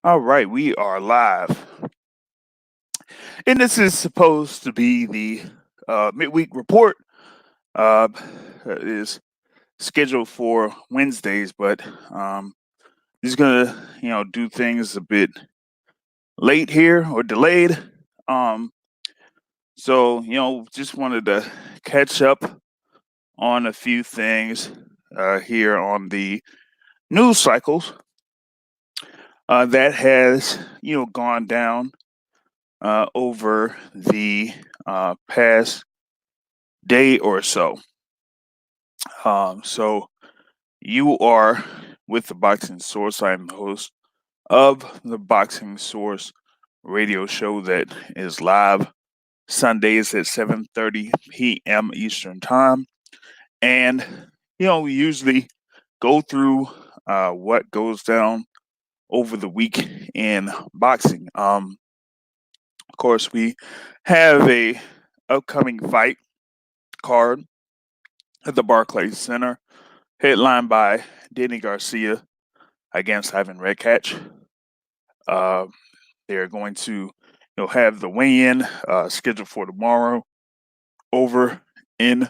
All right, we are live. And this is supposed to be the midweek report. Uh, it is scheduled for Wednesdays, but he's gonna, do things a bit late here or delayed. Um, so just wanted to catch up on a few things here on the news cycles that has gone down over the past day or so. So you are with the Boxing Source. I'm the host of the Boxing Source radio show that is live Sundays at 7:30 p.m. Eastern Time. And we usually go through what goes down over the week in boxing. Of course, we have a upcoming fight card at the Barclays Center, headlined by Danny Garcia against Ivan Redkach. Uh, they're going to, have the weigh-in scheduled for tomorrow over in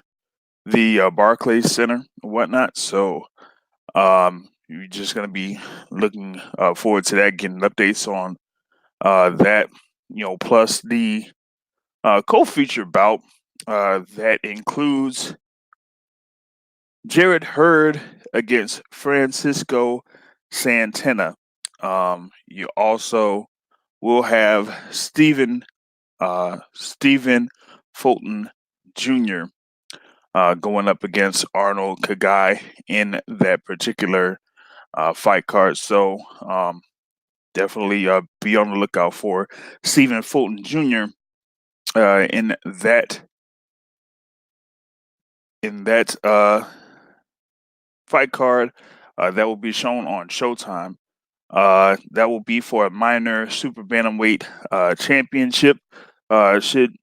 the Barclays Center and whatnot. So you're just going to be looking forward to that, getting updates on that, plus the co-feature bout that includes Jared Hurd against Francisco Santana. You also will have Stephen Fulton Jr. Going up against Arnold Kagai in that particular fight card. So definitely be on the lookout for Stephen Fulton Jr. In that fight card that will be shown on Showtime. That will be for a minor super bantamweight championship. Should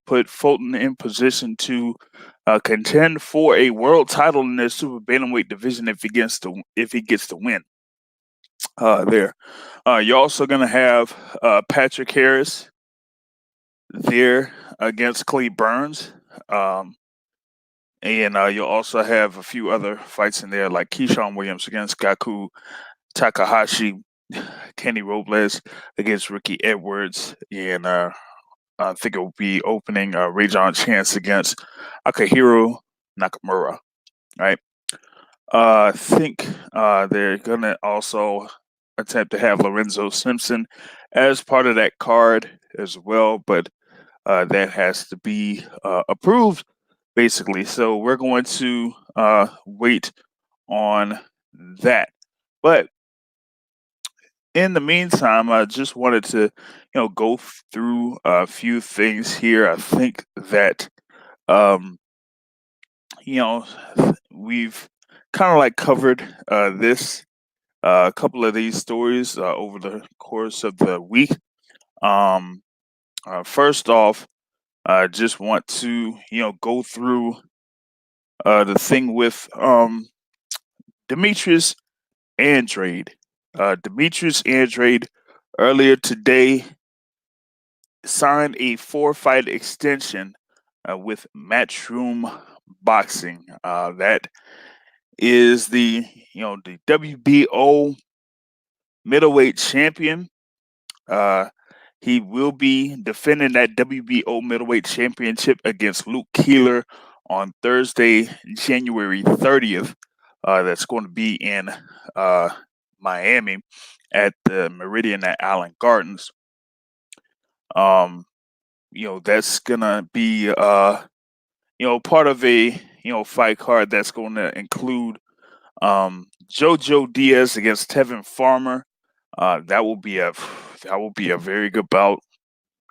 put Fulton in position to contend for a world title in the super bantamweight division if he gets to win. There, you're also gonna have Patrick Harris there against Clay Burns. Um, and you'll also have a few other fights in there, like Keyshawn Williams against Gaku Takahashi, Kenny Robles against Ricky Edwards, and I think it will be opening Rajon Chance against Akihiro Nakamura. Right. I think they're gonna also attempt to have Lorenzo Simpson as part of that card as well, but that has to be approved, basically. So we're going to wait on that. But in the meantime, I just wanted to, go through a few things here. I think that, um, you know, we've kind of like covered this, a couple of these stories over the course of the week. Um, First off, I just want to, go through the thing with Demetrius Andrade. Demetrius Andrade earlier today signed a 4-fight extension with Matchroom Boxing. That is the WBO middleweight champion. Uh, he will be defending that WBO middleweight championship against Luke Keeler on Thursday, January 30th. That's going to be in Miami at the Meridian at Allen Gardens. Um, that's gonna be part of a fight card that's going to include Jojo Diaz against Tevin Farmer. That will be a very good bout.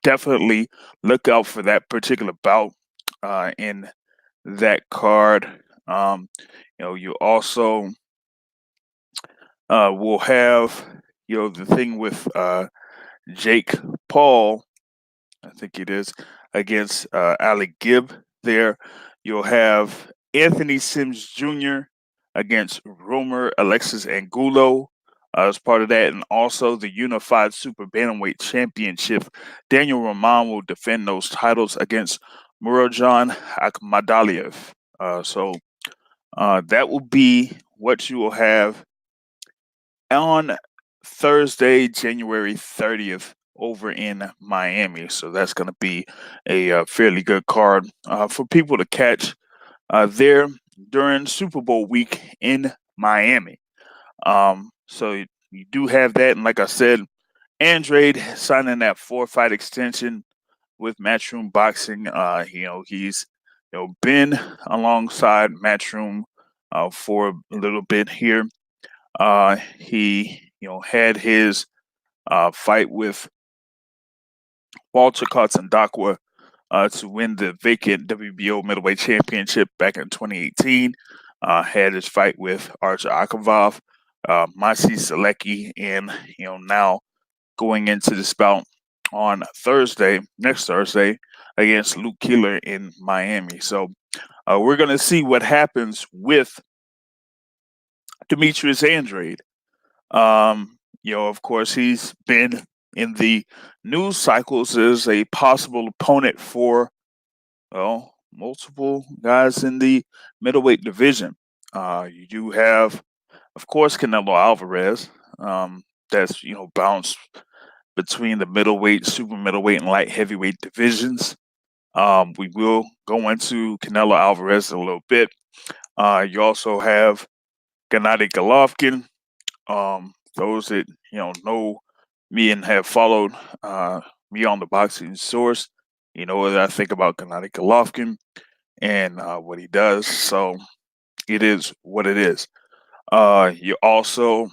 Definitely look out for that particular bout in that card. You also will have the thing with Jake Paul, I think it is, against Ali Gibb there. You'll have Anthony Sims Jr. against Romer Alexis Angulo. as part of that, and also the Unified Super Bantamweight Championship. Daniel Rahman will defend those titles against Murodjon Akhmadaliev. So that will be what you will have on Thursday, January 30th, over in Miami. So that's going to be a fairly good card for people to catch there during Super Bowl week in Miami. So you do have that, and like I said, Andrade signing that 4-fight extension with Matchroom Boxing. He's been alongside Matchroom for a little bit here. He had his fight with Walter Katsandakwa to win the vacant WBO middleweight championship back in 2018. Had his fight with Artur Akavov, Maciej Sulecki, and now going into this bout on next Thursday, against Luke Keeler in Miami. So we're going to see what happens with Demetrius Andrade. Of course, he's been in the news cycles as a possible opponent for, multiple guys in the middleweight division. You do have, of course, Canelo Alvarez. That's bounced between the middleweight, super middleweight, and light heavyweight divisions. We will go into Canelo Alvarez in a little bit. You also have Gennady Golovkin. Those that know me and have followed me on the Boxing Source, what I think about Gennady Golovkin and what he does. So it is what it is. You also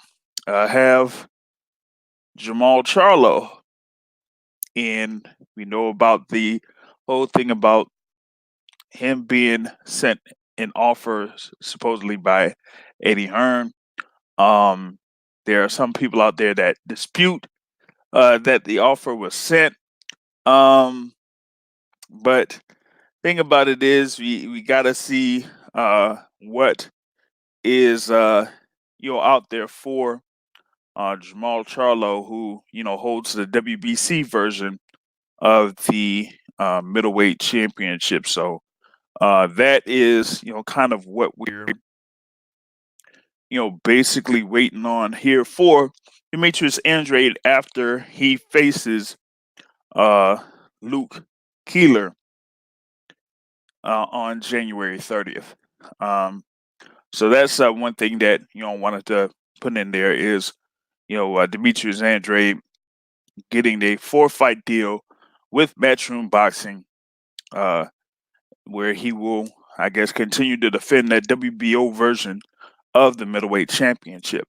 have Jermall Charlo, and we know about the whole thing about him being sent an offer supposedly by Eddie Hearn. There are some people out there that dispute that the offer was sent. But thing about it is, we gotta see what is out there for Jermall Charlo, who holds the WBC version of the middleweight championship. So that is kind of what we're basically waiting on here for Demetrius Andrade after he faces Luke Keeler on January 30th. So that's one thing that wanted to put in there is Demetrius Andrade getting a 4-fight deal with Matchroom Boxing, where he will, I guess, continue to defend that WBO version of the middleweight championship.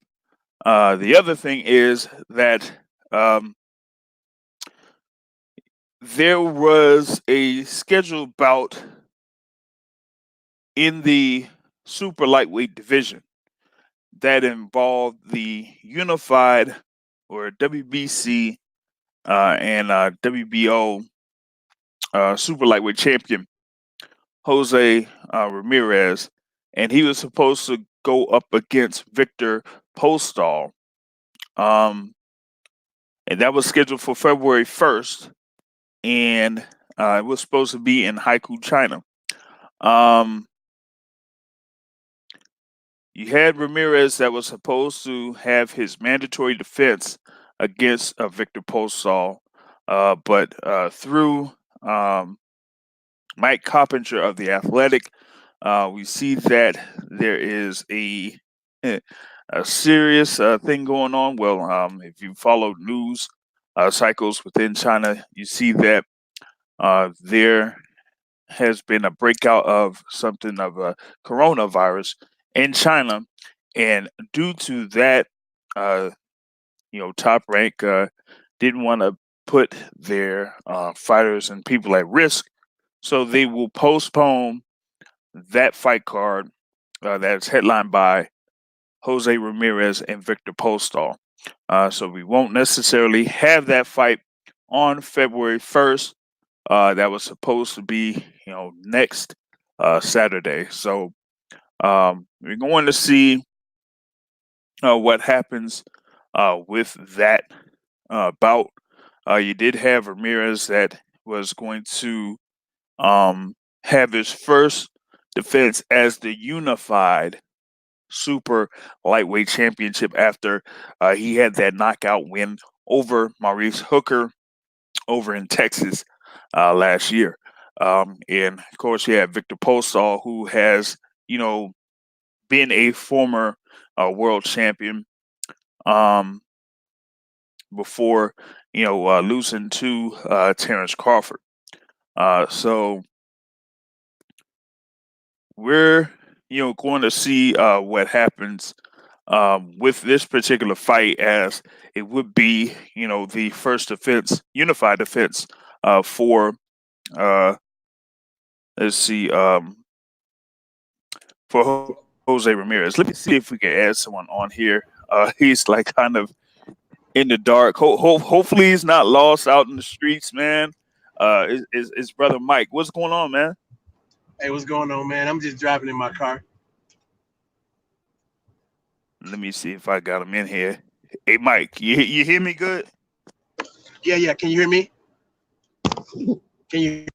The other thing is that there was a scheduled bout in the super lightweight division that involved the unified or WBC and WBO super lightweight champion Jose Ramirez, and he was supposed to go up against Victor Postol. And that was scheduled for February 1st, and it was supposed to be in Haikou, China. You had Ramirez that was supposed to have his mandatory defense against Victor Postol, but through Mike Coppinger of The Athletic, we see that there is a serious thing going on. Well, if you follow news cycles within China, you see that there has been a breakout of something of a coronavirus in China, and due to that, Top Rank didn't want to put their fighters and people at risk, so they will postpone that fight card that's headlined by Jose Ramirez and Victor Postol. So we won't necessarily have that fight on February 1st. That was supposed to be, next Saturday. So we're going to see what happens with that bout. You did have Ramirez that was going to um, have his first defense as the unified super lightweight championship after he had that knockout win over Maurice Hooker over in Texas last year. And of course, you have Victor Postol, who has, you know, been a former world champion um, before, losing to Terrence Crawford. So we're, going to see what happens with this particular fight, as it would be, the first defense, unified defense for, uh, let's see, for Jose Ramirez. Let me see if we can add someone on here. He's like kind of in the dark. Hopefully, he's not lost out in the streets, man. Is brother Mike? What's going on, man? Hey, what's going on, man? I'm just driving in my car. Let me see if I got him in here. Hey, Mike, you hear me good? Yeah. Can you hear me? Can you?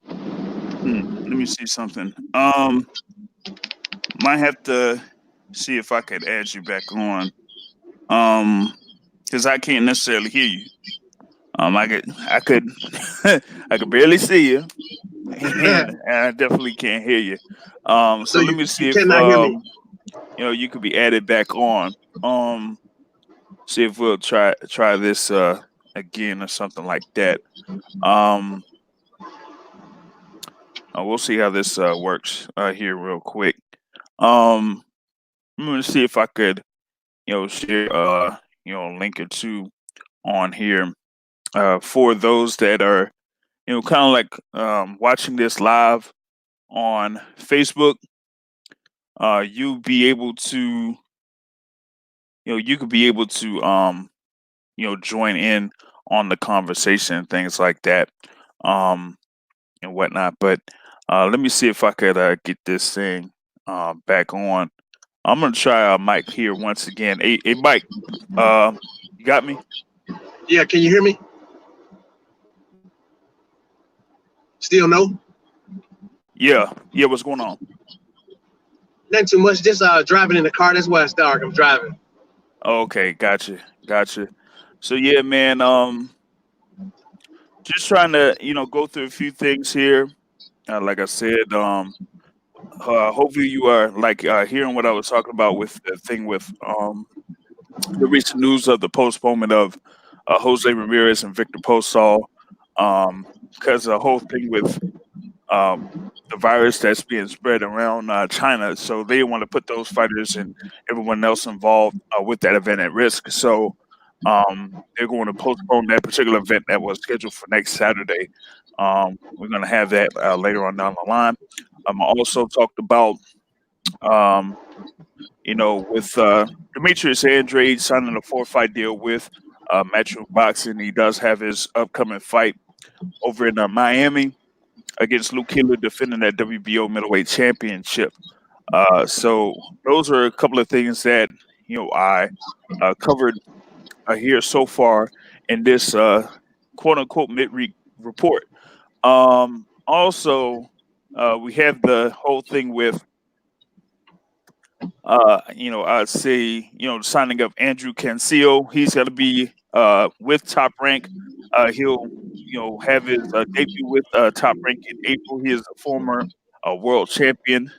Let me see something. Might have to see if I could add you back on. Because I can't necessarily hear you. I could, I could barely see you, and I definitely can't hear you. So So let you me you see if cannot hear me? you could be added back on. See if we'll try this again or something like that. Um, we'll see how this works here real quick. I'm gonna see if I could, share link or two on here for those that are, kind of like watching this live on Facebook. You be able to, you could be able to, join in on the conversation and things like that, um, and whatnot. But let me see if I could get this thing back on. I'm gonna try Mike here once again. Hey, Mike, you got me? Yeah, can you hear me? Still no? Yeah. What's going on? Nothing too much. Just driving in the car. That's why it's dark. I'm driving. Okay, gotcha. So yeah, man. Just trying to go through a few things here. Like I said, hopefully you are like hearing what I was talking about with the thing with the recent news of the postponement of Jose Ramirez and Victor Postol, because the whole thing with um, the virus that's being spread around China. So they want to put those fighters and everyone else involved with that event at risk. So they're going to postpone that particular event that was scheduled for next Saturday. We're going to have that later on down the line. I also talked about, um, with Demetrius Andrade signing a 4-fight deal with Metro Boxing. He does have his upcoming fight over in Miami against Luke Killer, defending that WBO middleweight championship. So those are a couple of things that I covered here so far in this quote unquote midweek report. Also, we have the whole thing with I'd say signing up Andrew Cancio. He's going to be with Top Rank. He'll have his debut with Top Rank in April. He is a former world champion.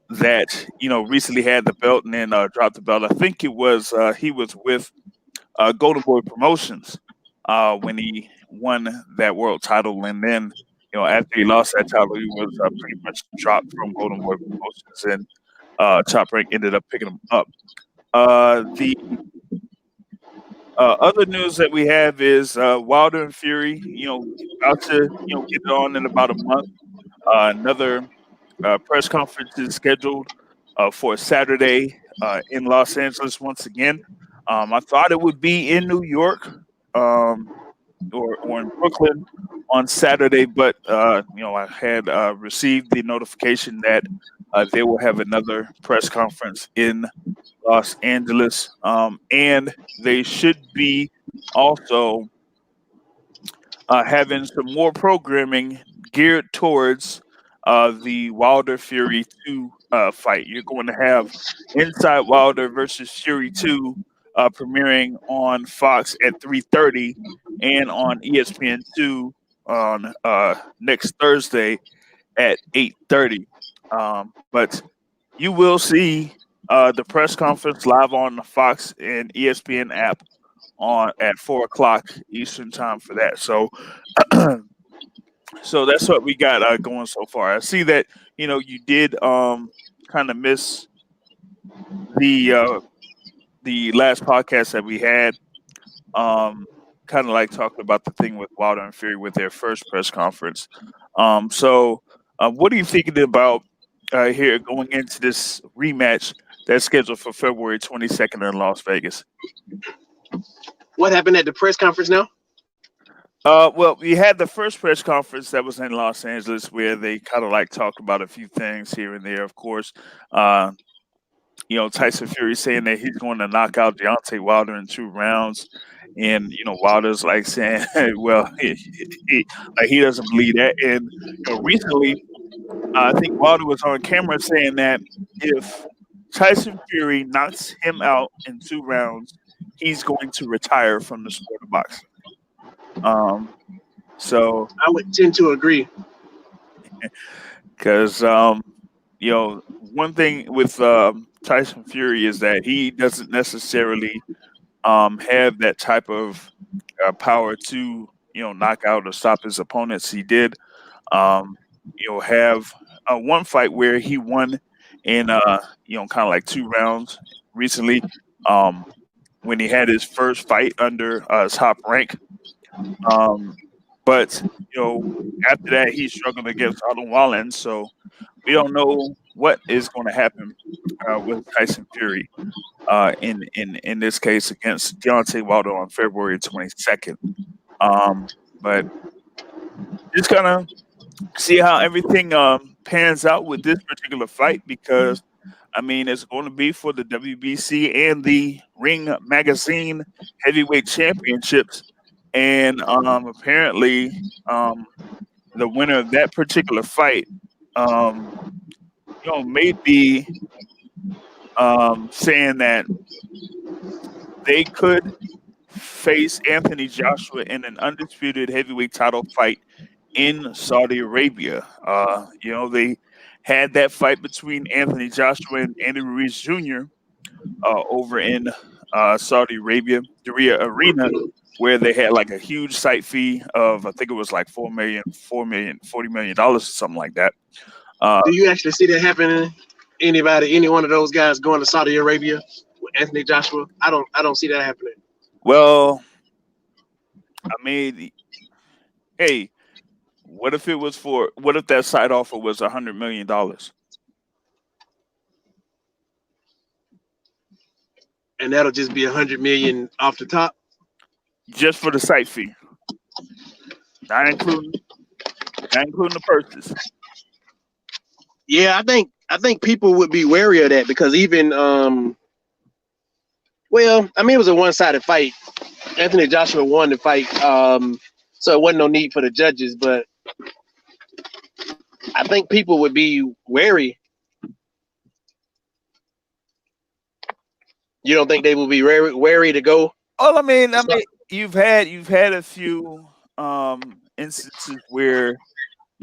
That recently had the belt and then dropped the belt. I think it was he was with Golden Boy Promotions when he won that world title, and then after he lost that title, he was pretty much dropped from Golden Boy Promotions, and Top Rank ended up picking him up. The other news that we have is Wilder and Fury. About to get it on in about a month. Another press conference is scheduled for Saturday in Los Angeles once again. I thought it would be in New York um, or in Brooklyn on Saturday, but I had received the notification that they will have another press conference in Los Angeles, and they should be also having some more programming geared towards the Wilder Fury 2 fight. You're going to have Inside Wilder versus Fury 2 premiering on Fox at 3:30 and on ESPN2 on next Thursday at 8:30. But you will see the press conference live on the Fox and ESPN app on at 4 o'clock Eastern time for that. So, so that's what we got going so far. I see that you did kind of miss the last podcast that we had. Kind of like talking about the thing with Wilder and Fury with their first press conference. So, what are you thinking about here going into this rematch that's scheduled for February 22nd in Las Vegas? What happened at the press conference now? Well, we had the first press conference that was in Los Angeles where they kind of like talked about a few things here and there. Of course, Tyson Fury saying that he's going to knock out Deontay Wilder in 2 rounds. And Wilder's like saying, well, he doesn't believe that. And recently, I think Wilder was on camera saying that if Tyson Fury knocks him out in 2 rounds, he's going to retire from the sport of boxing. So I would tend to agree. Because one thing with Tyson Fury is that he doesn't necessarily have that type of power to knock out or stop his opponents. He did have one fight where he won in kind of like 2 rounds recently when he had his first fight under Top Rank. But after that he struggled against Arnold Wallin, so we don't know what is going to happen with Tyson Fury in this case against Deontay Wilder on February 22nd. But just kind of see how everything pans out with this particular fight, because I mean it's going to be for the WBC and the Ring Magazine Heavyweight Championships, and apparently the winner of that particular fight may be saying that they could face Anthony Joshua in an undisputed heavyweight title fight in Saudi Arabia. They had that fight between Anthony Joshua and Andy Ruiz Jr. Over in Saudi Arabia, Diriyah Arena, where they had like a huge site fee of, I think it was like $40 million, or something like that. Do you actually see that happening? Any one of those guys going to Saudi Arabia with Anthony Joshua? I don't see that happening. Well, I mean, hey, what if that side offer was $100 million? And that'll just be $100 million off the top? Just for the site fee. Not including the purchase. Yeah, I think people would be wary of that, because even well, I mean, it was a one-sided fight. Anthony Joshua won the fight, so it wasn't no need for the judges, but I think people would be wary. You don't think they will be wary to go? Oh, I mean, you've had a few instances where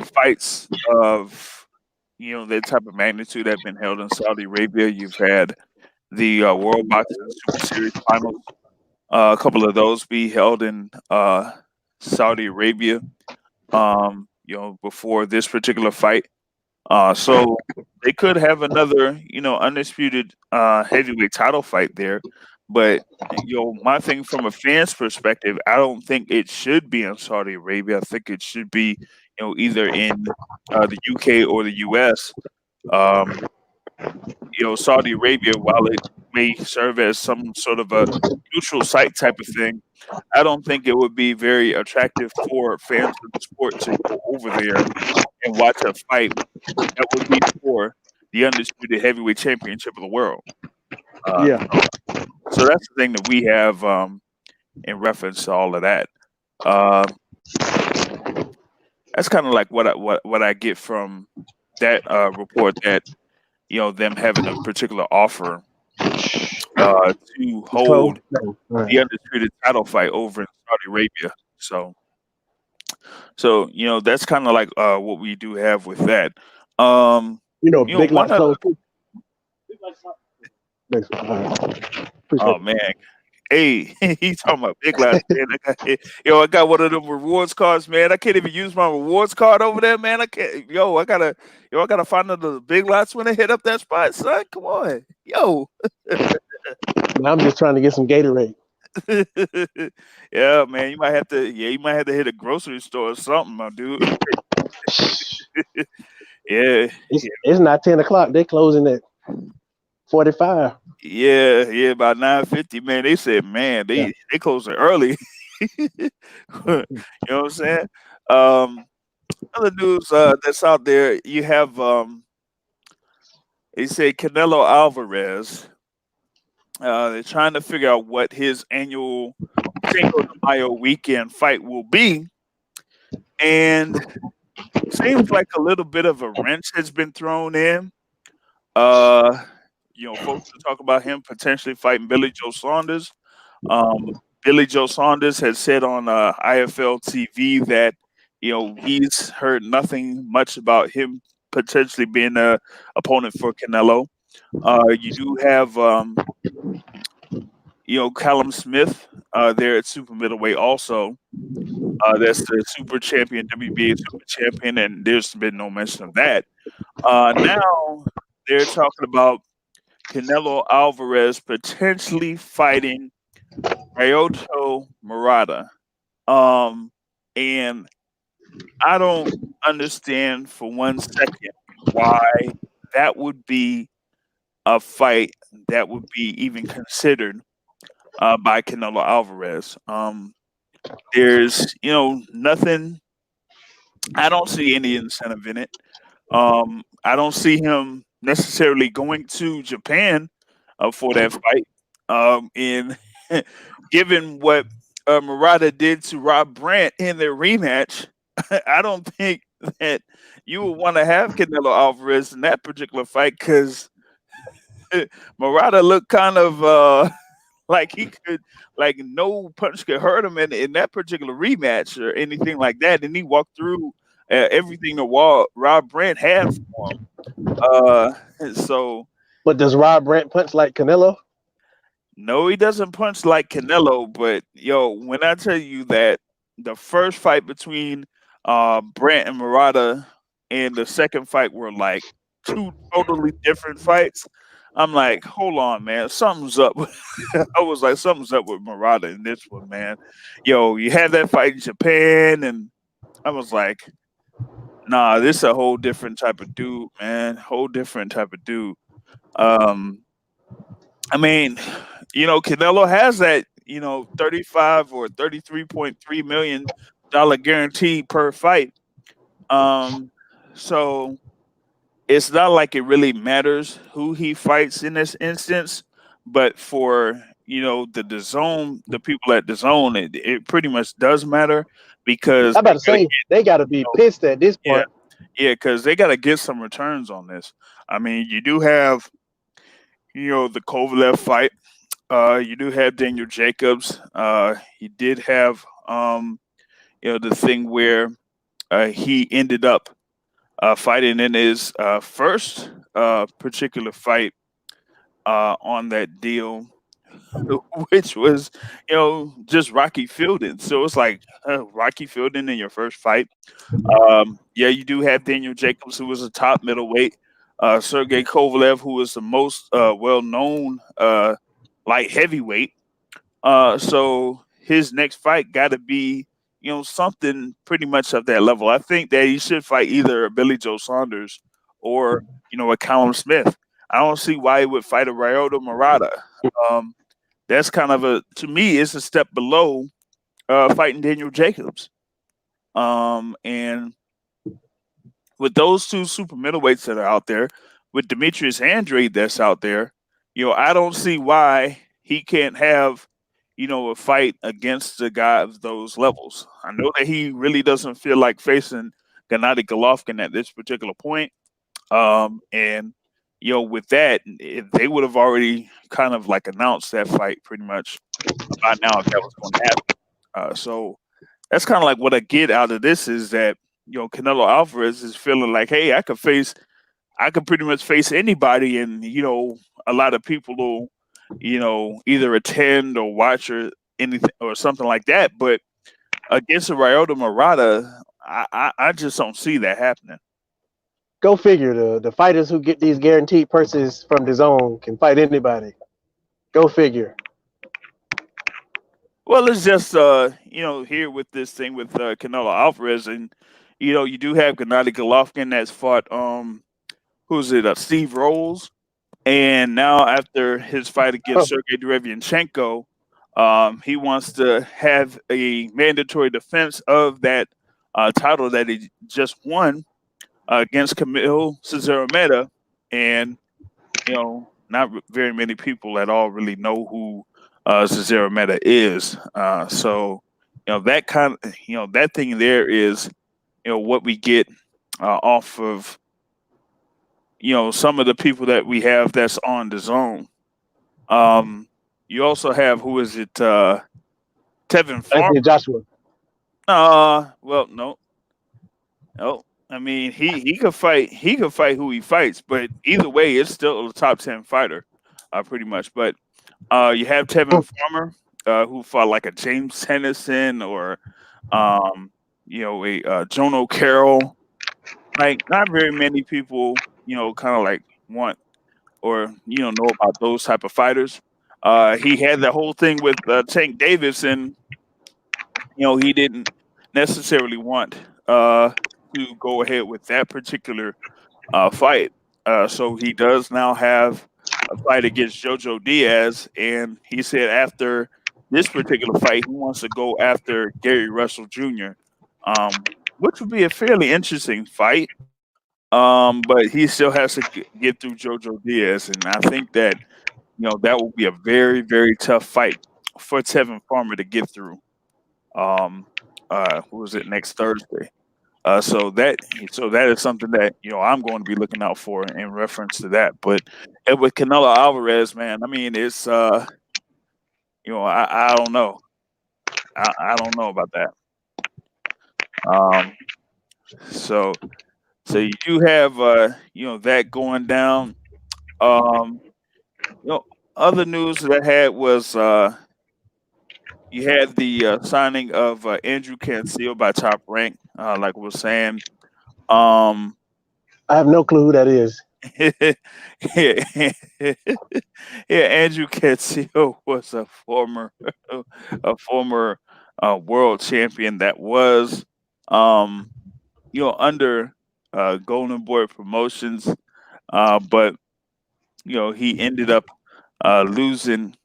fights of that type of magnitude have been held in Saudi Arabia. You've had the World Boxing Super Series finals. A couple of those be held in Saudi Arabia. Before this particular fight. So they could have another, undisputed heavyweight title fight there. But my thing from a fan's perspective, I don't think it should be in Saudi Arabia. I think it should be, either in the UK or the US. Saudi Arabia, while it may serve as some sort of a neutral site type of thing, I don't think it would be very attractive for fans of the sport to go over there and watch a fight that would be for the undisputed heavyweight championship of the world. Yeah. So that's the thing that we have in reference to all of that. Uh, that's kind of like what I get from that report, that them having a particular offer to hold the undisputed title fight over in Saudi Arabia. So that's kind of like what we do have with that. Big One Lots other. closed too. Oh man, hey, he's talking about Big Lots, man. I got one of them rewards cards, man. I can't even use my rewards card over there, man. I can't. I gotta find the Big Lots when I hit up that spot, son. Come on, yo. I'm just trying to get some Gatorade. Yeah, man. You might have to hit a grocery store or something, my dude. Yeah. It's not 10 o'clock. They're closing at 45. Yeah, about 9:50, man. They said, man, they closing early. You know what I'm saying? Other news that's out there, you have they say Canelo Alvarez. They're trying to figure out what his annual Cinco de Mayo weekend fight will be, and seems like a little bit of a wrench has been thrown in. Folks are talking about him potentially fighting Billy Joe Saunders. Billy Joe Saunders has said on IFL TV that he's heard nothing much about him potentially being a opponent for Canelo. You do have Callum Smith there at super middleweight also. That's the super champion, WBA super champion, and there's been no mention of that. Now they're talking about Canelo Alvarez potentially fighting Ryoto Murata. And I don't understand for 1 second why that would be a fight that would be even considered by Canelo Alvarez. There's nothing. I don't see any incentive in it. I don't see him necessarily going to Japan for that fight. And given what Murata did to Rob Brandt in their rematch, I don't think that you would want to have Canelo Alvarez in that particular fight, because Murata looked kind of like he could, like no punch could hurt him in that particular rematch or anything like that. And he walked through everything the Rob Brandt had for him. So, but does Rob Brandt punch like Canelo? No, he doesn't punch like Canelo. But when I tell you that the first fight between Brandt and Murata and the second fight were like two totally different fights, I'm like, hold on, man, something's up. I was like, something's up with Murata in this one, man. You had that fight in Japan, and I was like, nah, this is a whole different type of dude, man. Whole different type of dude. I mean, Canelo has that, 35 or $33.3 million guarantee per fight. So it's not like it really matters who he fights in this instance, but for the DAZN, the people at DAZN, it pretty much does matter, because I'm about to say they got to be pissed at this point. Yeah, because they got to get some returns on this. I mean, you do have the Kovalev fight. You do have Daniel Jacobs. You did have the thing where he ended up fighting in his first particular fight on that deal, which was just Rocky Fielding. So it's like Rocky Fielding in your first fight. Yeah, you do have Daniel Jacobs, who was a top middleweight. Sergey Kovalev, who is the most well-known light heavyweight. So his next fight got to be, something pretty much of that level. I think that he should fight either Billy Joe Saunders or, a Callum Smith. I don't see why he would fight a Ryoto Murata. That's kind of to me, it's a step below fighting Daniel Jacobs. And with those two super middleweights that are out there, with Demetrius Andrade that's out there, I don't see why he can't have, a fight against a guy of those levels. I know that he really doesn't feel like facing Gennady Golovkin at this particular point. And with that, they would have already kind of like announced that fight pretty much by now if that was going to happen. So that's kind of like what I get out of this is that Canelo Alvarez is feeling like, hey, I could pretty much face anybody, and a lot of people will, either attend or watch or anything or something like that. But against a Ryota Murata, I just don't see that happening. Go figure. The fighters who get these guaranteed purses from the zone can fight anybody. Go figure. Well, it's just here with this thing with Canelo Alvarez, and you do have Gennady Golovkin that's fought who's it? Steve Rolls, and now after his fight against Sergey Derevyanchenko, he wants to have a mandatory defense of that title that he just won against Camille Cesaro-Meta, and not very many people at all really know who Cesaro-Meta is. So that kind of that thing there is what we get off of some of the people that we have that's on the zone. You also have who is it? Tevin Farmer. Anthony Joshua. Well, no. I mean, he could fight. He could fight who he fights, but either way, it's still a top 10 fighter, pretty much. But you have Tevin Farmer, who fought like a James Henderson or a Joan O'Carroll. Like, not very many people, kind of like want or know about those type of fighters. He had the whole thing with Tank Davis, and he didn't necessarily want to go ahead with that particular fight. So he does now have a fight against Jojo Diaz, and he said after this particular fight, he wants to go after Gary Russell Jr., which would be a fairly interesting fight. But he still has to get through Jojo Diaz, and I think that that will be a very, very tough fight for Tevin Farmer to get through. Who was it next Thursday? So that is something that I'm going to be looking out for in reference to that. But with Canelo Alvarez, man, I mean it's I don't know. I don't know about that. So you do have that going down. Other news that I had was you had the signing of Andrew Cancio by Top Rank, like we were saying. I have no clue who that is. Andrew Cancio was a former world champion that was under Golden Boy Promotions, but he ended up losing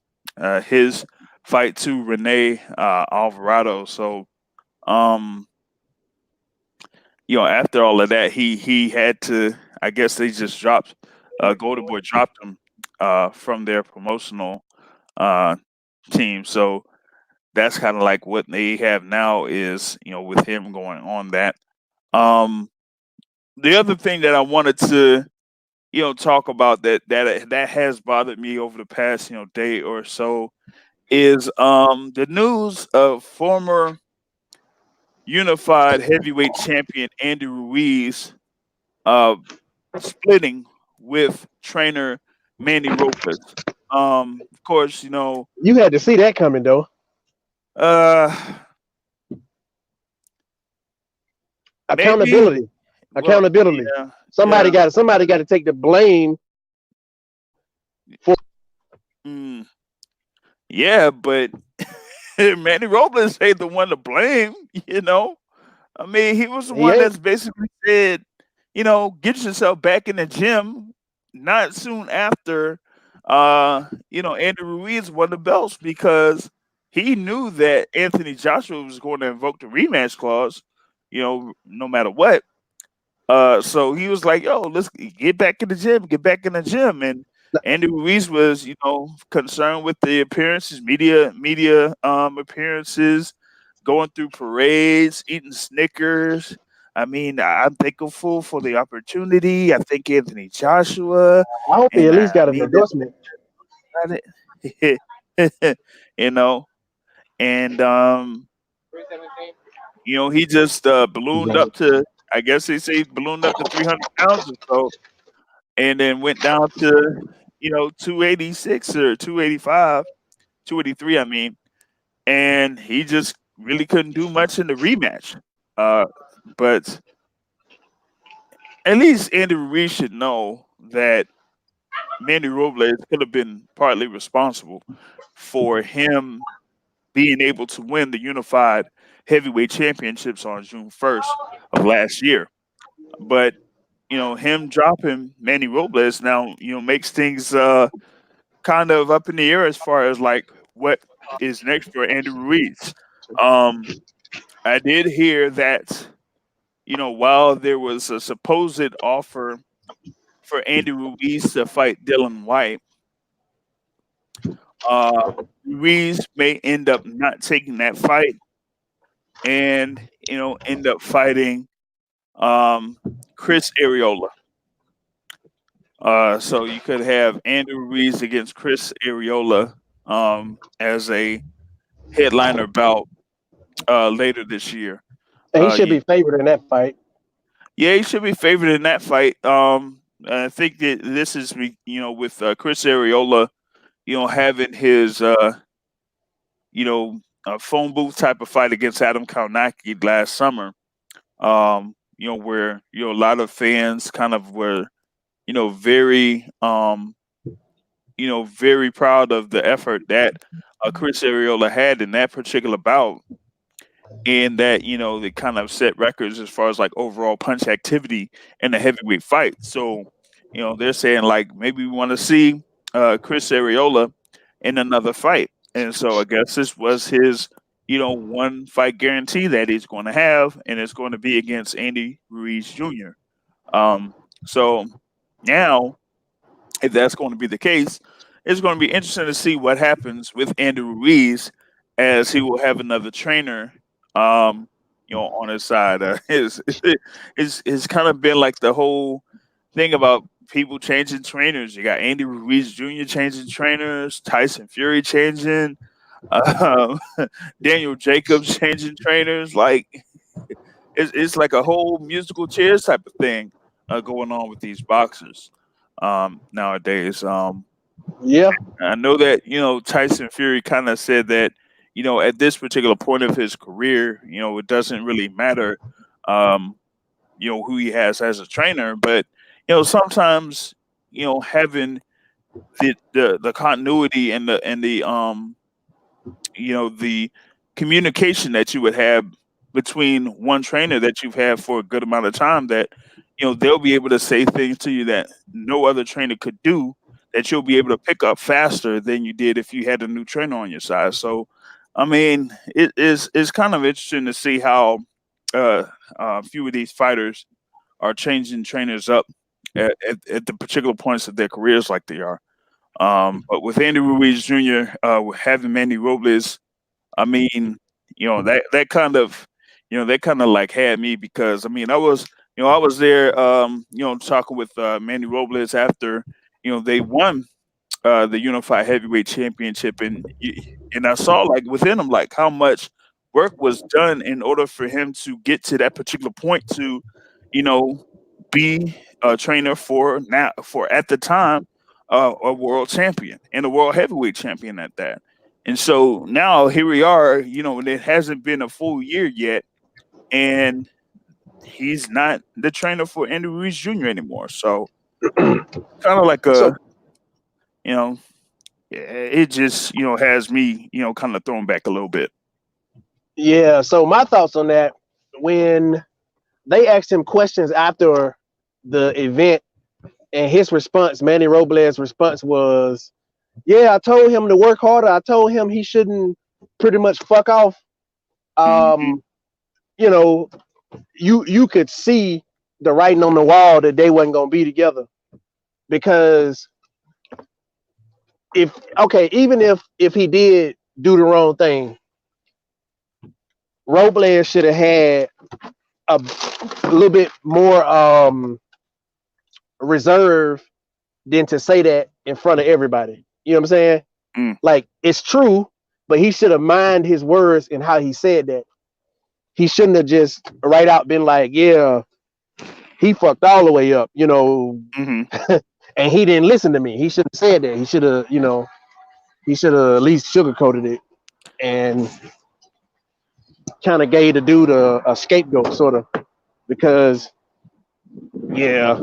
his fight to Rene Alvarado. So after all of that, he had to, I guess they just dropped Golden Boy dropped him from their promotional team. So that's kind of like what they have now is with him going on that. The other thing that I wanted to talk about that has bothered me over the past day or so is the news of former unified heavyweight champion Andy Ruiz splitting with trainer Manny Robles. Of course, you had to see that coming though. Accountability. Accountability. Yeah, somebody got to take the blame for. Yeah, but Manny Robles ain't the one to blame. I mean, he was the one that's basically said, get yourself back in the gym. Not soon after, Andy Ruiz won the belts because he knew that Anthony Joshua was going to invoke the rematch clause, no matter what. So he was like, yo, let's get back in the gym, and Andy Ruiz was, concerned with the appearances, media appearances, going through parades, eating Snickers. I mean, I'm thankful for the opportunity. I think Anthony Joshua, I hope he and at least I got an need to endorsement. about it. you know, and he just ballooned up to. I guess they say ballooned up to 300 pounds or so, and then went down to 286 or 285, 283. I mean, and he just really couldn't do much in the rematch. But at least Andy Ruiz should know that Manny Robles could have been partly responsible for him being able to win the unified heavyweight championships on June 1st of last year. But him dropping Manny Robles now makes things kind of up in the air as far as like what is next for Andy Ruiz. I did hear that while there was a supposed offer for Andy Ruiz to fight Dylan White, uh, Ruiz may end up not taking that fight and end up fighting Chris Areola. So you could have Andrew Ruiz against Chris Areola as a headliner bout later this year. And he should You, be favored in that fight. yeah, he should be favored in that fight. I think that this is with Chris Areola, having his phone booth type of fight against Adam Kalnacki last summer. Where a lot of fans kind of were very very proud of the effort that Chris Areola had in that particular bout, and that they kind of set records as far as like overall punch activity in the heavyweight fight. So they're saying like maybe we want to see Chris Areola in another fight, and so I guess this was his one fight guarantee that he's going to have, and it's going to be against Andy Ruiz Jr. So now, if that's going to be the case, it's going to be interesting to see what happens with Andy Ruiz, as he will have another trainer, on his side. It's kind of been like the whole thing about people changing trainers. You got Andy Ruiz Jr. changing trainers, Tyson Fury changing, uh, Daniel Jacobs changing trainers. Like it's like a whole musical chairs type of thing going on with these boxers nowadays. Yeah. I know that Tyson Fury kind of said that at this particular point of his career, it doesn't really matter, um, who he has as a trainer, but sometimes having the continuity and the communication that you would have between one trainer that you've had for a good amount of time, that they'll be able to say things to you that no other trainer could do, that you'll be able to pick up faster than you did if you had a new trainer on your side. So I mean, it's kind of interesting to see how a few of these fighters are changing trainers up at the particular points of their careers like they are. But with Andy Ruiz Jr., having Manny Robles, I mean, that kind of like had me, because I mean, I was there, talking with Manny Robles after they won the unified heavyweight championship, and I saw like within him like how much work was done in order for him to get to that particular point to you know be a trainer for at the time a world champion and a world heavyweight champion at that. And so now here we are, and it hasn't been a full year yet, and he's not the trainer for Andy Ruiz Jr. anymore. So kind of like So you know, it just has me kind of thrown back a little bit. yeah, so my thoughts on that, when they asked him questions after the event, and his response, Manny Robles' response was, "Yeah, I told him to work harder. I told him he shouldn't pretty much fuck off." Hmm. Um, you know, you could see the writing on the wall that they wasn't gonna be together, because even if he did do the wrong thing, Robles should have had a little bit more reserve than to say that in front of everybody. You know what I'm saying? Like, it's true, but he should have minded his words and how he said that. He shouldn't have just right out been like, yeah, he fucked all the way up, and he didn't listen to me. He should have said that. He should have, at least sugarcoated it and kind of gave the dude a scapegoat, sort of, because, yeah.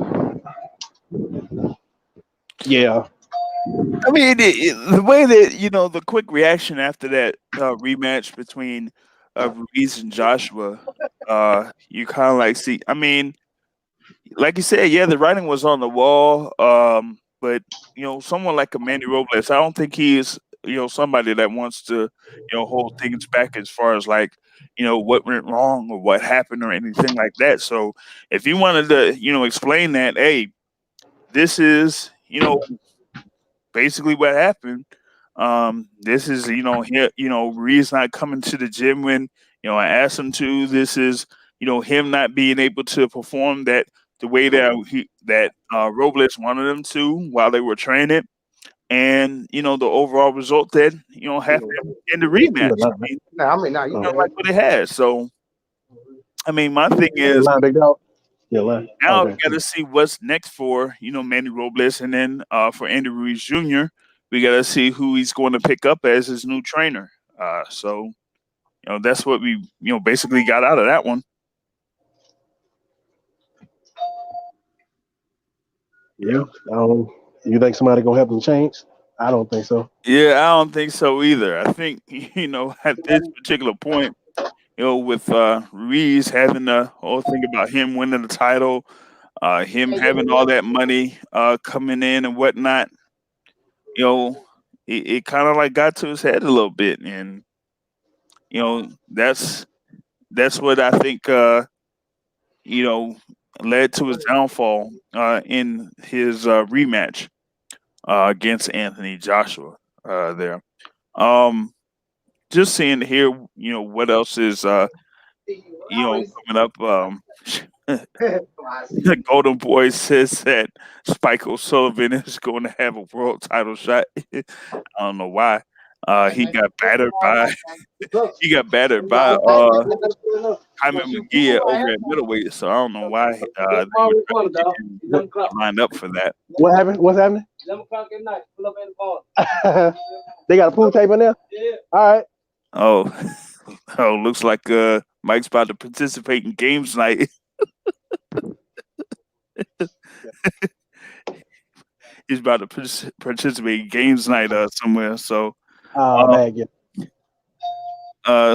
I mean, the way that the quick reaction after that rematch between Ruiz and Joshua, you kind of like see. I mean, like you said, yeah, the writing was on the wall. But someone like a Manny Robles, I don't think he is somebody that wants to hold things back as far as like what went wrong or what happened or anything like that. So if you wanted to explain that, hey, this is basically what happened. This is Ruiz not coming to the gym when I asked him to. This is him not being able to perform that the way that Robles wanted him to while they were training, and the overall result that happened in the rematch. Like what it has. So I mean, my thing is now we got to see what's next for Manny Robles, and then for Andy Ruiz Jr. we got to see who he's going to pick up as his new trainer. So that's what we basically got out of that one. Yeah. You think somebody gonna help him change? I don't think so. Yeah, I don't think so either. I think at this particular point, with Ruiz having the whole thing about him winning the title, him having all that money coming in and whatnot, it kind of like got to his head a little bit, and that's what I think led to his downfall in his rematch against Anthony Joshua there. Just seeing here, what else is coming up. The Golden Boy says that Spike O'Sullivan is going to have a world title shot. I don't know why. He got battered by Jaime McGee over at middleweight, so I don't know why they would try to get him lined up for that. What happened? What's happening? 11 o'clock at night. Pull up at the bar. They got a pool table in there? Yeah. All right. Oh, looks like Mike's about to participate in games night. He's about to participate in games night somewhere. So, man, yeah.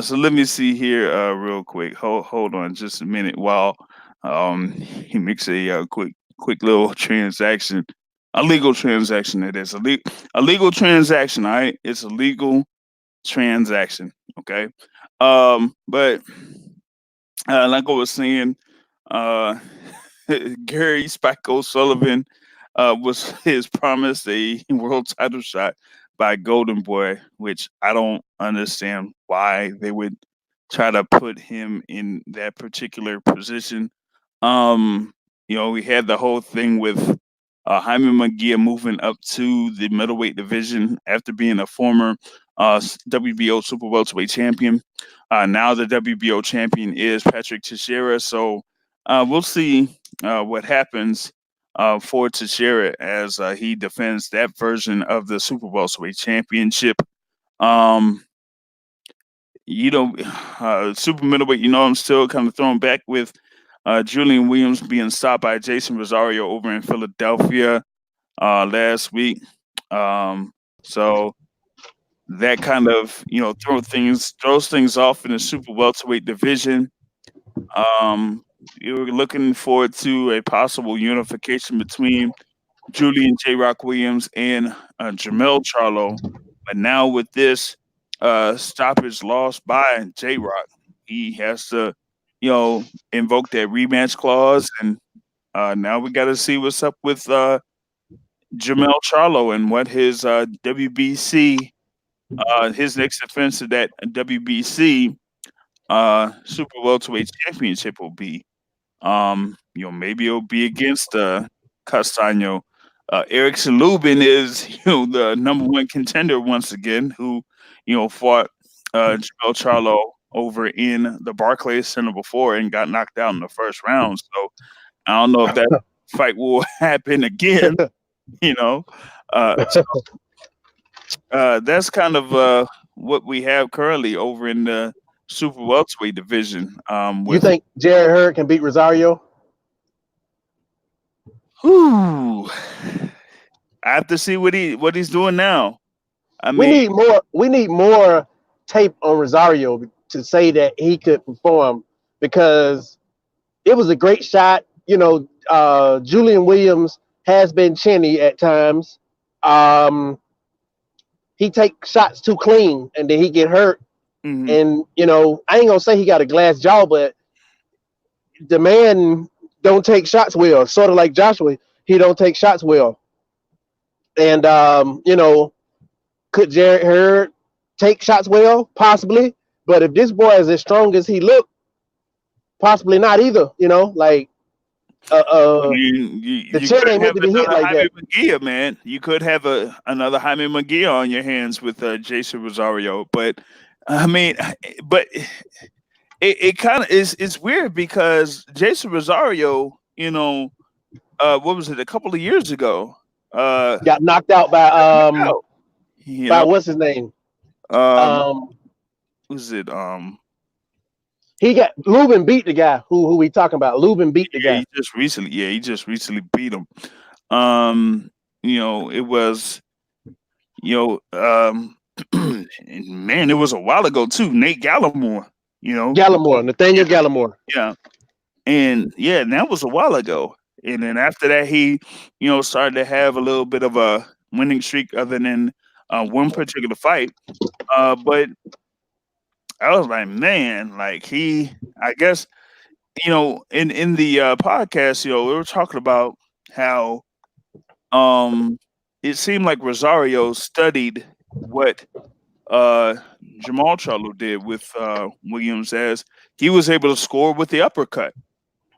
So let me see here real quick. Hold on just a minute while he makes a quick little transaction. A legal transaction, it is. A legal transaction, all right? It's a legal transaction, okay? But like I was saying, Gary Spike O'Sullivan was promised a world title shot by Golden Boy, which I don't understand why they would try to put him in that particular position. We had the whole thing with Jaime McGee moving up to the middleweight division after being a former WBO super welterweight champion. Now the WBO champion is Patrick Teixeira. So we'll see what happens for Teixeira as he defends that version of the super welterweight championship. Super middleweight, I'm still kind of thrown back with Julian Williams being stopped by Jason Rosario over in Philadelphia last week. So that kind of, throws things off in the super welterweight division. You're looking forward to a possible unification between Julian J. Rock Williams and Jermell Charlo. But now with this stoppage lost by J. Rock, he has to, invoke that rematch clause. And now we got to see what's up with Jamel Charlo and what his WBC his next defense of that WBC super welterweight championship will be. Maybe it'll be against Castaño. Erickson Lubin is, the number one contender once again, who, fought Jamel Charlo over in the Barclays Center before and got knocked out in the first round. So I don't know if that fight will happen again. So, that's kind of what we have currently over in the super welterweight division. You think Jarrett Hurd can beat Rosario? I have to see what he's doing now. We need more tape on Rosario to say that he could perform, because it was a great shot. Julian Williams has been chinny at times. He takes shots too clean and then he get hurt. Mm-hmm. And I ain't gonna say he got a glass jaw, but the man don't take shots well. Sort of like Joshua, he don't take shots well. And could Jarrett Hurd take shots well? Possibly. But if this boy is as strong as he looked, possibly not either. The chin ain't meant to be hit like Jaime that. Munguia, man. You could have another Jaime Munguia on your hands with Jason Rosario, but it kind of is. It's weird because Jason Rosario, what was it? A couple of years ago, got knocked out by what's his name? Who's it? Lubin beat the guy who we talking about. Lubin beat the guy. He just recently beat him. It was, man, it was a while ago too. Nate Gallimore, Nathaniel Gallimore. Yeah. And that was a while ago. And then after that, he, started to have a little bit of a winning streak other than one particular fight. But I was like, man, like I guess, in the podcast, we were talking about how it seemed like Rosario studied what Jamal Charlo did with Williams, as he was able to score with the uppercut,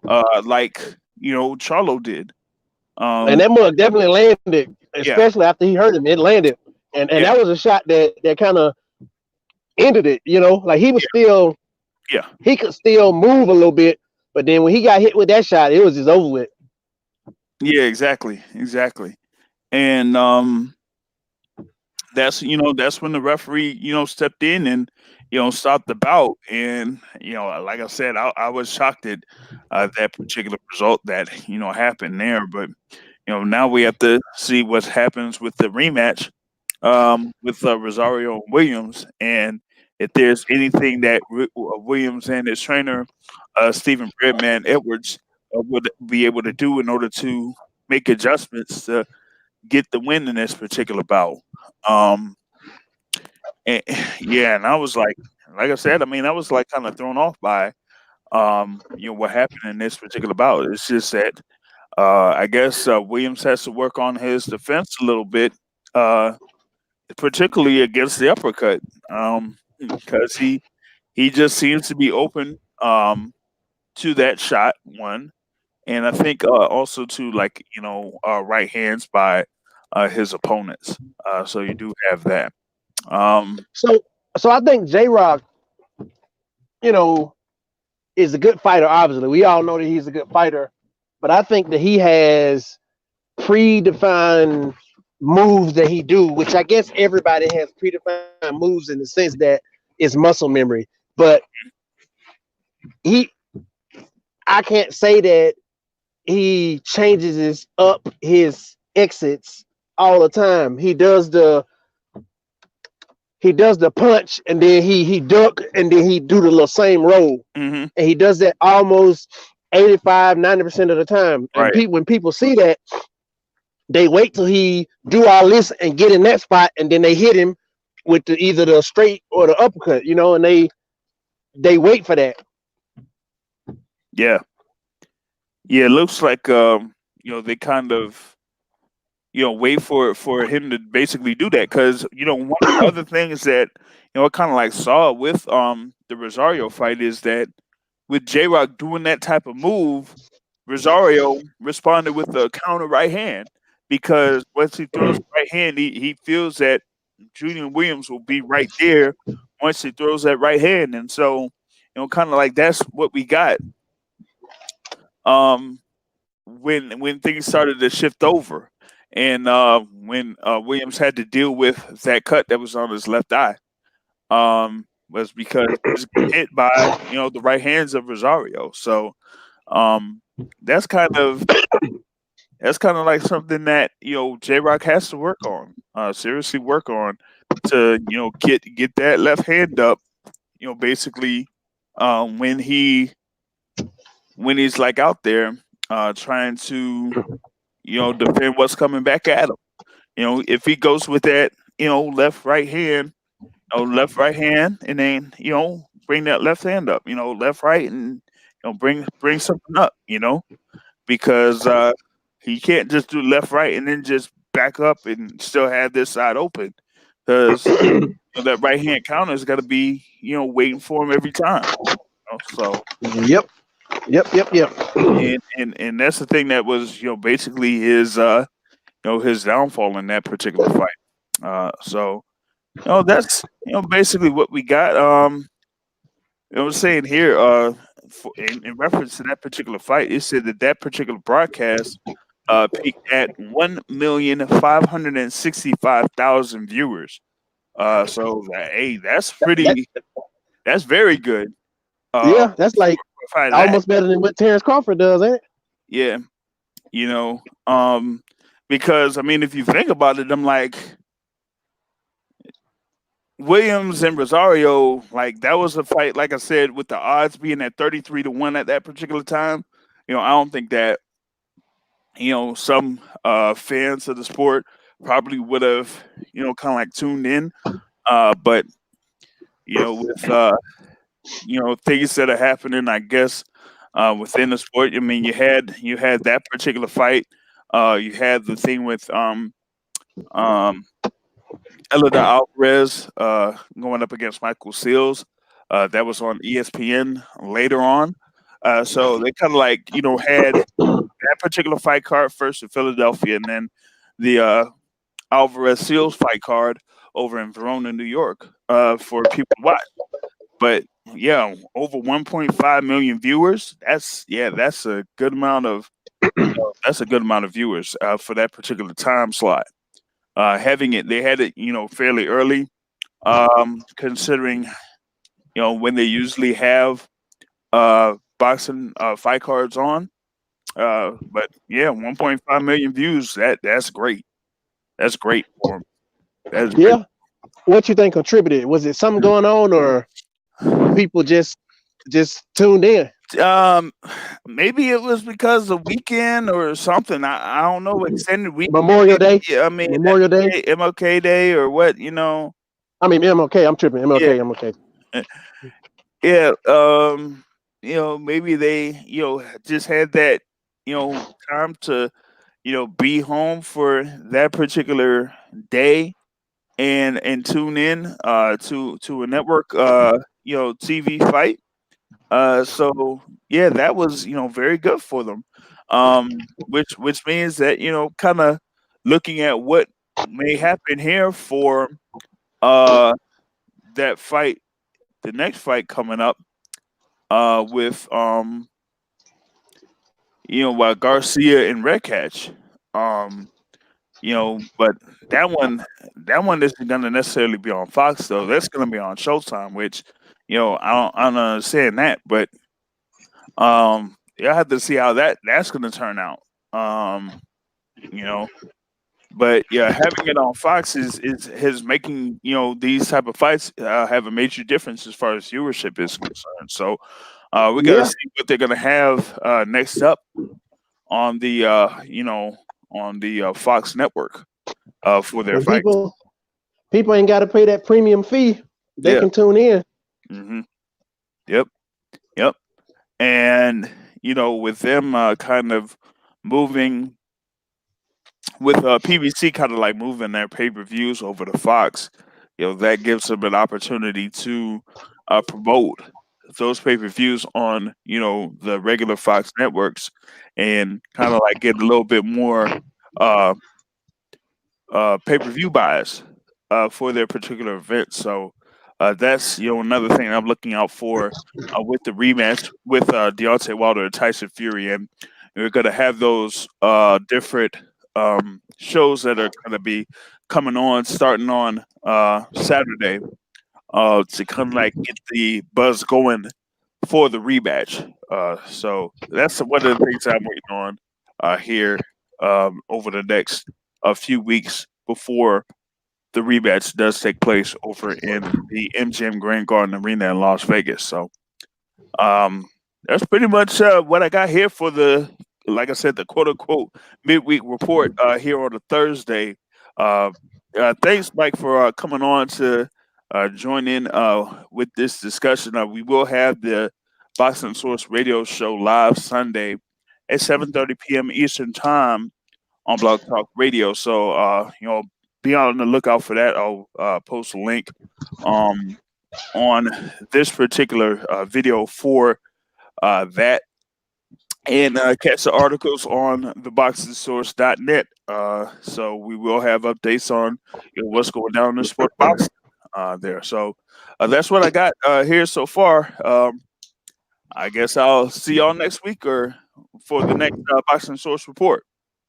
like Charlo did. And that mug definitely landed, especially after he hurt him. It landed, and that was a shot that kind of ended it. Like he was still, he could still move a little bit, but then when he got hit with that shot, it was just over with. Yeah, exactly. And that's when the referee stepped in and stopped the bout. And like I said, I was shocked at that particular result that happened there. But now we have to see what happens with the rematch with Rosario and Williams, and if there's anything that Williams and his trainer Stephen Breadman Edwards would be able to do in order to make adjustments to get the win in this particular bout. And I was like I said, I was like kind of thrown off by what happened in this particular bout. It's just that I guess Williams has to work on his defense a little bit, particularly against the uppercut, because he just seems to be open to that shot, one, and I think also to right hands by his opponents. So you do have that. So I think J-Rock, is a good fighter. Obviously, we all know that he's a good fighter, but I think that he has predefined moves that he do, which I guess everybody has predefined moves in the sense that it's muscle memory. But I can't say that he changes his exits all the time. He does the punch, and then he duck, and then he do the little same roll. Mm-hmm. And he does that almost 85-90% of the time. Right. And when people see that, they wait till he do all this and get in that spot, and then they hit him with either the straight or the uppercut, and they wait for that. Yeah. Yeah, it looks like they kind of wait for him to basically do that. Because one of the other things that I kind of like saw with the Rosario fight is that with J Rock doing that type of move, Rosario responded with a counter right hand, because once he throws the right hand, he feels that Julian Williams will be right there once he throws that right hand. And so, kind of like that's what we got um, when things started to shift over, and when Williams had to deal with that cut that was on his left eye, was because he was hit by the right hands of Rosario. So um, that's kind of like something that J Rock has to work on, seriously work on, to get that left hand up. Basically, when he's like out there trying to defend what's coming back at him. If he goes with that left right hand, left right hand, and then bring that left hand up, left right, and bring something up, because he can't just do left right and then just back up and still have this side open, because that right hand counter is got to be waiting for him every time. So Yep. and that's the thing that was basically his his downfall in that particular fight. So that's basically what we got. I was saying here, in reference to that particular fight, it said that particular broadcast peaked at 1,565,000 viewers. So hey, that's very good. Yeah, that's like for a fight almost better than what Terrence Crawford does, ain't it? Yeah, because I mean, if you think about it, I'm like, Williams and Rosario, like that was a fight, like I said, with the odds being at 33-1 at that particular time. I don't think that some fans of the sport probably would have kind of like tuned in, but with things that are happening, I guess, within the sport. I mean, you had that particular fight. You had the thing with Eleider Alvarez going up against Michael Seals. That was on ESPN later on. So they kind of like had that particular fight card first in Philadelphia, and then the Alvarez Seals fight card over in Verona, New York, for people to watch. But yeah, over 1.5 million viewers. That's a good amount of viewers for that particular time slot. They had it fairly early, considering when they usually have boxing fight cards on. But yeah, 1.5 million views. That's great. That's great for them. That's great. Yeah. What you think contributed? Was it something going on, or people just tuned in? Maybe it was because of weekend or something. I don't know. Extended week. Memorial Day. Yeah, I mean Memorial Day. MLK Day or what? I mean MLK. I'm tripping. MLK. Yeah. Maybe they just had that time to be home for that particular day and tune in to a network TV fight. So yeah, that was very good for them. Which means that kind of looking at what may happen here for that fight, the next fight coming up with Garcia and Redcatch. But that one isn't gonna necessarily be on Fox though. That's gonna be on Showtime, which I don't understand that, but I have to see how that's gonna turn out. But yeah, having it on Fox is making these type of fights have a major difference as far as viewership is concerned. So we gotta see what they're gonna have next up on the Fox network for their fight. People ain't got to pay that premium fee. They can tune in. Mm-hmm. Yep. And with them kind of moving with PBC kind of like moving their pay-per-views over to Fox, that gives them an opportunity to promote those pay-per-views on the regular Fox networks and kind of like get a little bit more uh, pay-per-view buys for their particular event. So that's another thing I'm looking out for with the rematch with Deontay Wilder and Tyson Fury, and we're going to have those different shows that are going to be coming on starting on Saturday to kind of like get the buzz going for the rematch. So that's one of the things I'm waiting on here over the next few weeks before the rematch does take place over in the MGM Grand Garden Arena in Las Vegas. So that's pretty much what I got here for like I said, the quote unquote midweek report here on a Thursday. Thanks, Mike, for coming on to join in with this discussion. We will have the Boxing Source radio show live Sunday at 7:30 p.m. Eastern Time on Blog Talk Radio. So, be on the lookout for that. I'll post a link on this particular video for that. And catch the articles on theboxingsource.net. So we will have updates on what's going down in the sport of boxing there. So that's what I got here so far. I guess I'll see y'all next week or for the next Boxing Source report.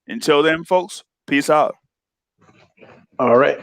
Until then, folks, peace out. All right.